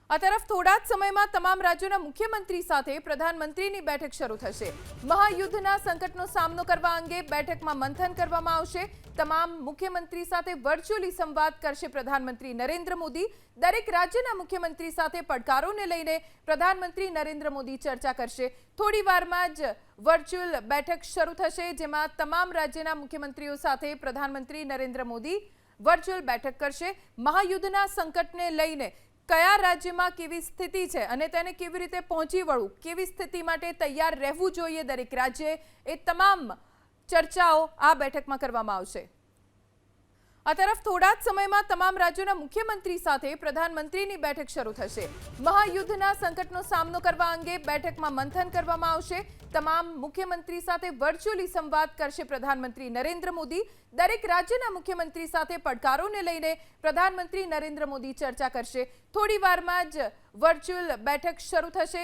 આ તરફ થોડા જ સમયમાં તમામ રાજ્યોના મુખ્યમંત્રી સાથે પ્રધાનમંત્રીની બેઠક શરૂ થશે। મહાયુદ્ધના સંકટનો સામનો કરવા અંગે બેઠકમાં મંથન કરવામાં આવશે। તમામ મુખ્યમંત્રી સાથે વર્ચ્યુઅલી સંવાદ કરશે પ્રધાનમંત્રી નરેન્દ્ર મોદી। દરેક રાજ્યના મુખ્યમંત્રી સાથે પડકારોને લઈને પ્રધાનમંત્રી નરેન્દ્ર મોદી ચર્ચા કરશે। થોડી વારમાં જ વર્ચ્યુઅલ બેઠક શરૂ થશે, જેમાં તમામ રાજ્યના મુખ્યમંત્રીઓ સાથે પ્રધાનમંત્રી નરેન્દ્ર મોદી વર્ચ્યુઅલ બેઠક કરશે। મહાયુદ્ધના સંકટને લઈને કયા રાજ્યમાં કેવી સ્થિતિ છે અને તેને કેવી રીતે પહોંચી વળવું, કેવી સ્થિતિ માટે તૈયાર રહેવું જોઈએ દરેક રાજ્યે, એ તમામ ચર્ચાઓ આ બેઠકમાં કરવામાં આવશે। આ તરફ થોડા જ સમયમાં તમામ રાજ્યોના મુખ્યમંત્રી સાથે પ્રધાનમંત્રીની બેઠક શરૂ થશે। મહાયુદ્ધના સંકટનો સામનો કરવા અંગે બેઠકમાં મંથન કરવામાં આવશે। તમામ મુખ્યમંત્રી સાથે વર્ચ્યુઅલી સંવાદ કરશે પ્રધાનમંત્રી નરેન્દ્ર મોદી। દરેક રાજ્યના મુખ્યમંત્રી સાથે પડકારોને લઈને પ્રધાનમંત્રી નરેન્દ્ર મોદી ચર્ચા કરશે। થોડી વારમાં જ વર્ચ્યુઅલ બેઠક શરૂ થશે,